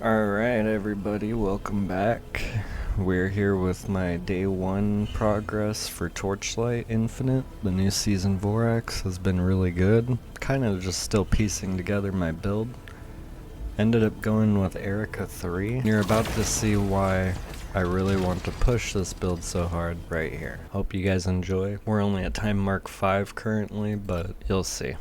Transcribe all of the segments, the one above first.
Alright everybody, welcome back. We're here with my day 1 progress for Torchlight Infinite. The new season Vorax has been really good. Kind of just still piecing together my build. Ended up going with Erika 3. You're about to see why I really want to push this build so hard right here. Hope you guys enjoy. We're only at time mark 5 currently, but you'll see.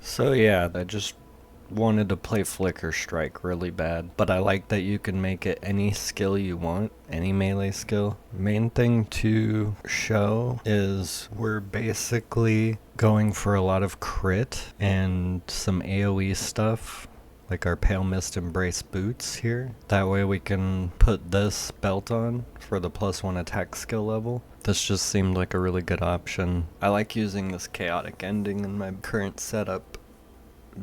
So yeah, I just wanted to play Flicker Strike really bad, but I like that you can make it any skill you want, any melee skill. Main thing to show is we're basically going for a lot of crit and some AoE stuff, like our Pale Mist Embrace boots here. That way we can put this belt on for the +1 attack skill level. This just seemed like a really good option. I like using this chaotic ending in my current setup.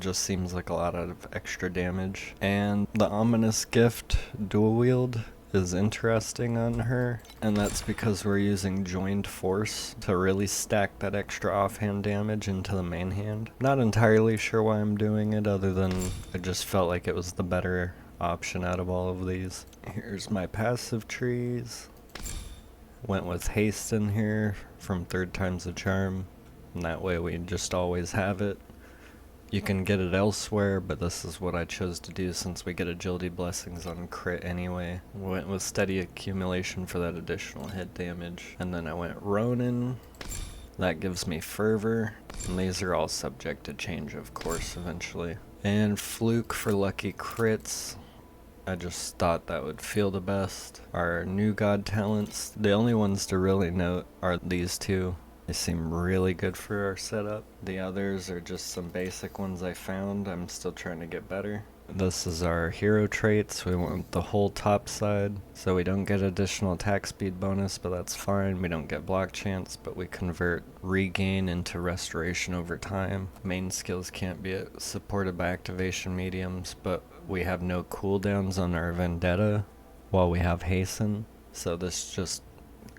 Just seems like a lot of extra damage. And the ominous gift dual wield is interesting on her, and that's because we're using joined force to really stack that extra offhand damage into the main hand. Not entirely sure why I'm doing it, other than I just felt like it was the better option out of all of these. Here's my passive trees. Went with haste in here from 3rd time's a charm, and that way we just always have it. You can get it elsewhere, but this is what I chose to do since we get agility blessings on crit anyway. Went with steady accumulation for that additional hit damage. And then I went Ronin. That gives me fervor. And these are all subject to change, of course, eventually. And fluke for lucky crits. I just thought that would feel the best. Our new god talents, the only ones to really note are these two. They seem really good for our setup. The others are just some basic ones I found. I'm still trying to get better. This is our hero traits. We want the whole top side, so we don't get additional attack speed bonus, but that's fine. We don't get block chance, but we convert regain into restoration over time. Main skills can't be supported by activation mediums, but we have no cooldowns on our vendetta while we have hasten, so this just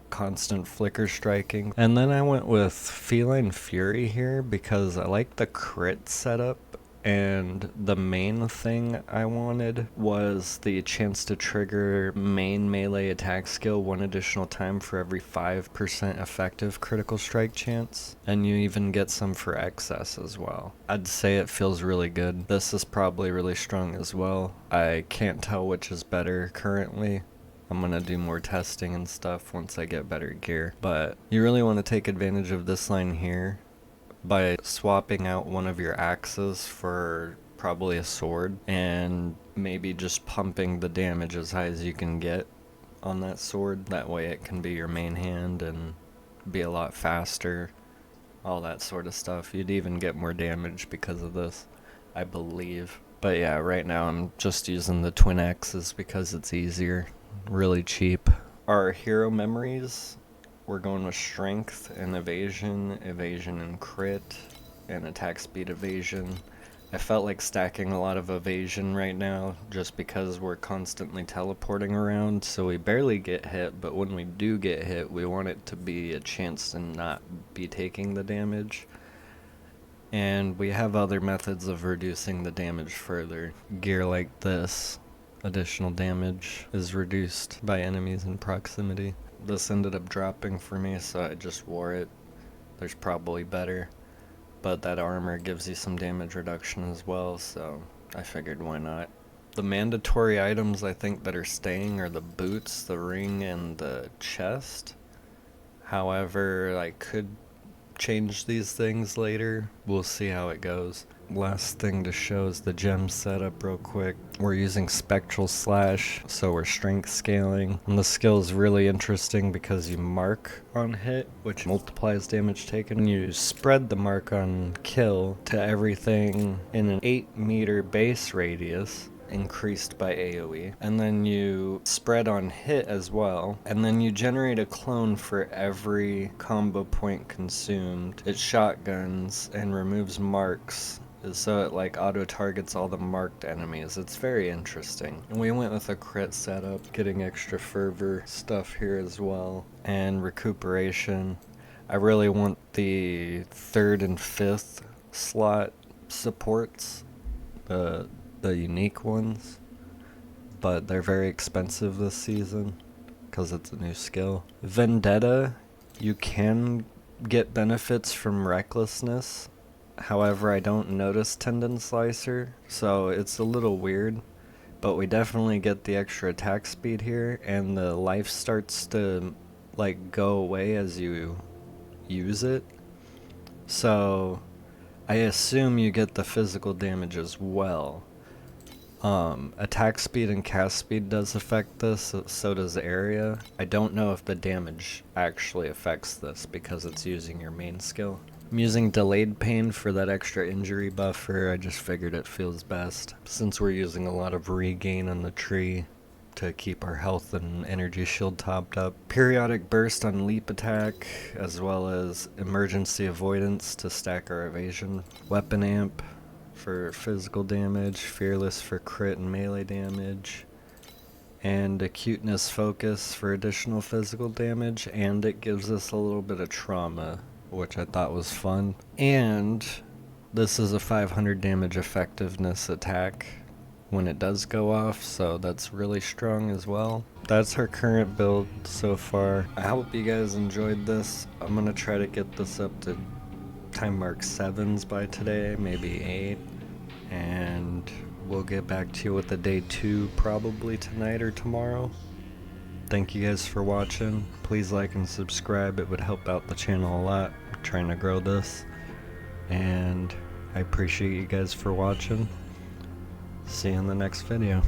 constant flicker striking. And then I went with Feline Fury here because I like the crit setup, and the main thing I wanted was the chance to trigger main melee attack skill 1 additional time for every 5% effective critical strike chance, and you even get some for excess as well. I'd say it feels really good. This is probably really strong as well. I can't tell which is better currently. I'm gonna do more testing and stuff once I get better gear. But you really want to take advantage of this line here by swapping out one of your axes for probably a sword, and maybe just pumping the damage as high as you can get on that sword. That way it can be your main hand and be a lot faster, all that sort of stuff. You'd even get more damage because of this, I believe. But yeah, right now I'm just using the twin axes because it's easier. Really cheap. Our hero memories, we're going with strength and evasion, evasion and crit, and attack speed evasion. I felt like stacking a lot of evasion right now just because we're constantly teleporting around, so we barely get hit, but when we do get hit, we want it to be a chance to not be taking the damage. And we have other methods of reducing the damage further. Gear like this. Additional damage is reduced by enemies in proximity. This ended up dropping for me, so I just wore it. There's probably better, but that armor gives you some damage reduction as well, so I figured why not. The mandatory items I think that are staying are the boots, the ring, and the chest. However, I could change these things later. We'll see how it goes. Last thing to show is the gem setup real quick. We're using Spectral Slash, so we're strength scaling. And the skill is really interesting because you mark on hit, which multiplies damage taken. You spread the mark on kill to everything in an 8-meter base radius, increased by AoE, and then you spread on hit as well, and then you generate a clone for every combo point consumed. It shotguns and removes marks, so it like auto targets all the marked enemies. It's very interesting. And we went with a crit setup, getting extra fervor stuff here as well, and recuperation. I really want the 3rd and 5th slot supports, the unique ones, but they're very expensive this season because it's a new skill. Vendetta, you can get benefits from recklessness. However, I don't notice Tendon Slicer, so it's a little weird, but we definitely get the extra attack speed here, and the life starts to like go away as you use it. So I assume you get the physical damage as well. Attack speed and cast speed does affect this, so does area. I don't know if the damage actually affects this because it's using your main skill. I'm using Delayed Pain for that extra injury buffer. I just figured it feels best since we're using a lot of regain on the tree to keep our health and energy shield topped up. Periodic Burst on leap attack, as well as Emergency Avoidance to stack our evasion. Weapon Amp for physical damage, Fearless for crit and melee damage, and Acuteness Focus for additional physical damage, and it gives us a little bit of trauma, which I thought was fun. And this is a 500 damage effectiveness attack when it does go off, so that's really strong as well. That's our current build so far. I hope you guys enjoyed this. I'm gonna try to get this up to time mark 7s by today, maybe 8, and we'll get back to you with the day 2 probably tonight or tomorrow. Thank you guys for watching. Please like and subscribe, it would help out the channel a lot. I'm trying to grow this, and I appreciate you guys for watching. See you in the next video.